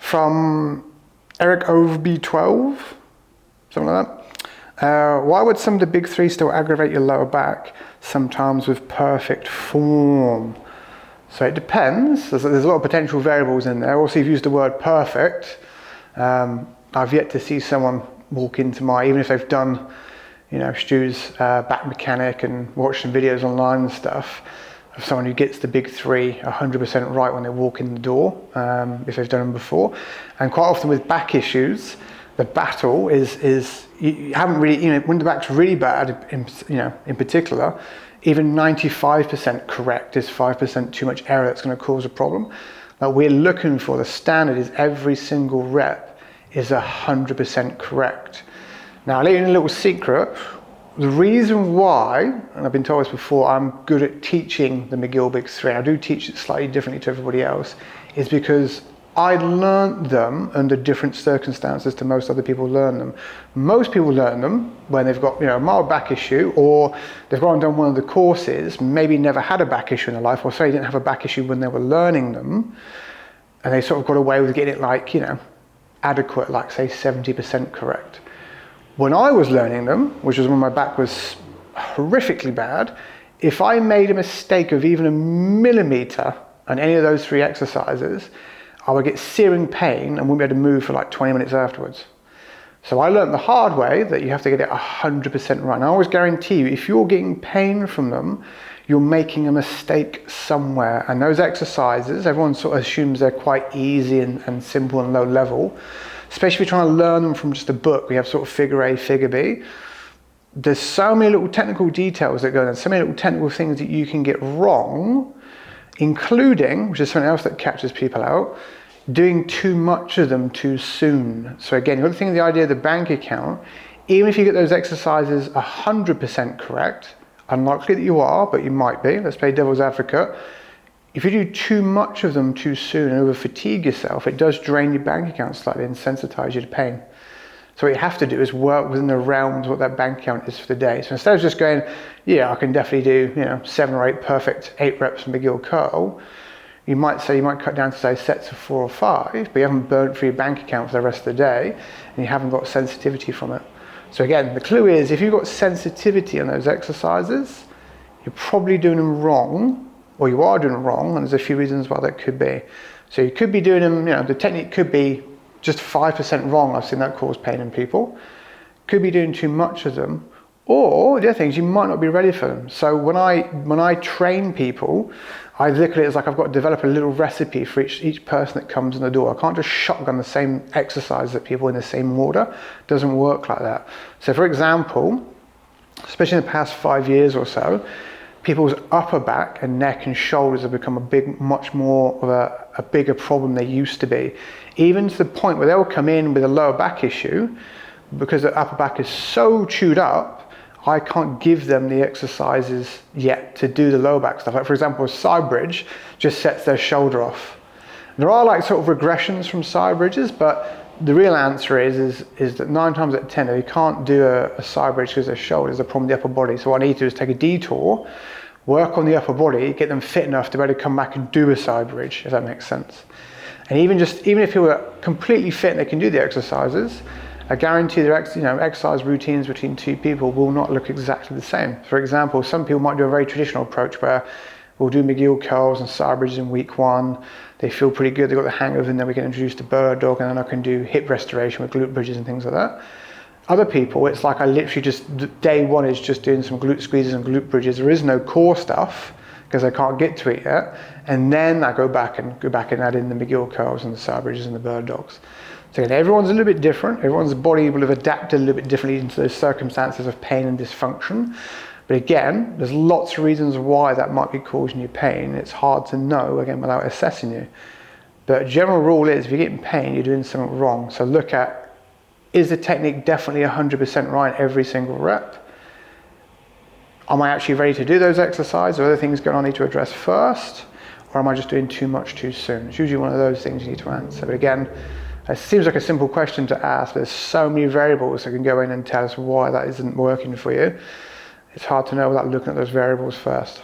from Eric OB12, something like that. Why would some of the big three still aggravate your lower back, sometimes with perfect form? So it depends. There's a lot of potential variables in there. Also, you've used the word perfect. I've yet to see someone walk into even if they've done, Stu's back mechanic and watched some videos online and stuff, of someone who gets the big three 100% right when they walk in the door, if they've done them before. And quite often with back issues, the battle is you haven't really, when the back's really bad, in particular, even 95% correct is 5% too much error that's going to cause a problem. Like we're looking for, the standard is every single rep is 100% correct. Now, I'll let you in a little secret. The reason why, and I've been told this before, I'm good at teaching the McGill Big 3, I do teach it slightly differently to everybody else, is because I learned them under different circumstances to most other people learn them. Most people learn them when they've got a mild back issue, or they've gone and done one of the courses, maybe never had a back issue in their life, or say they didn't have a back issue when they were learning them, and they sort of got away with getting it adequate, like say 70% correct. When I was learning them, which was when my back was horrifically bad, if I made a mistake of even a millimeter on any of those 3 exercises, I would get searing pain and wouldn't be able to move for like 20 minutes afterwards. So I learned the hard way that you have to get it 100% right. And I always guarantee you, if you're getting pain from them, you're making a mistake somewhere. And those exercises, everyone sort of assumes they're quite easy and simple and low level. Especially if you're trying to learn them from just a book. We have sort of figure A, figure B. There's so many little technical details that go in, so many little technical things that you can get wrong, including, which is something else that catches people out, doing too much of them too soon. So again, you've got to think of the idea of the bank account. Even if you get those exercises 100% correct, unlikely that you are, but you might be, let's play devil's advocate. If you do too much of them too soon and over fatigue yourself, it does drain your bank account slightly and sensitize you to pain. So what you have to do is work within the realms of what that bank account is for the day. So instead of just going, I can definitely do 7 or 8 perfect 8 reps from McGill curl, you might cut down to say sets of 4 or 5, but you haven't burnt through your bank account for the rest of the day and you haven't got sensitivity from it. So again, the clue is if you've got sensitivity on those exercises, you're probably doing them wrong, or you are doing them wrong, and there's a few reasons why that could be. So you could be doing them, the technique could be just 5% wrong. I've seen that cause pain in people. Could be doing too much of them, or the other things, you might not be ready for them. So when I train people, I look at it as like I've got to develop a little recipe for each person that comes in the door. I can't just shotgun the same exercise at people in the same order. It doesn't work like that. So for example, especially in the past 5 years or so, people's upper back and neck and shoulders have become much more of a bigger problem than they used to be. Even to the point where they'll come in with a lower back issue, because the upper back is so chewed up, I can't give them the exercises yet to do the lower back stuff. Like for example, a side bridge just sets their shoulder off. There are like sort of regressions from side bridges, but the real answer is that 9 times out of 10, if you can't do a side bridge because their shoulder is a problem with the upper body. So what I need to do is take a detour, work on the upper body, get them fit enough to be able to come back and do a side bridge, if that makes sense. And even if you were completely fit and they can do the exercises, I guarantee their exercise routines between 2 people will not look exactly the same. For example, some people might do a very traditional approach where we'll do McGill curls and side bridges in week 1. They feel pretty good, they've got the hang of it, and then we can introduce the bird dog, and then I can do hip restoration with glute bridges and things like that. Other people, it's like I literally just, day 1 is just doing some glute squeezes and glute bridges. There is no core stuff because I can't get to it yet. And then I go back and add in the McGill curls and the side bridges and the bird dogs. So again, everyone's a little bit different. Everyone's body will have adapted a little bit differently into those circumstances of pain and dysfunction. But again, there's lots of reasons why that might be causing you pain. It's hard to know, again, without assessing you. But general rule is, if you're getting pain, you're doing something wrong. So look at, is the technique definitely 100% right every single rep? Am I actually ready to do those exercises? Are there things going on I need to address first? Or am I just doing too much too soon? It's usually one of those things you need to answer. But again, it seems like a simple question to ask. There's so many variables that can go in and tell us why that isn't working for you. It's hard to know without looking at those variables first.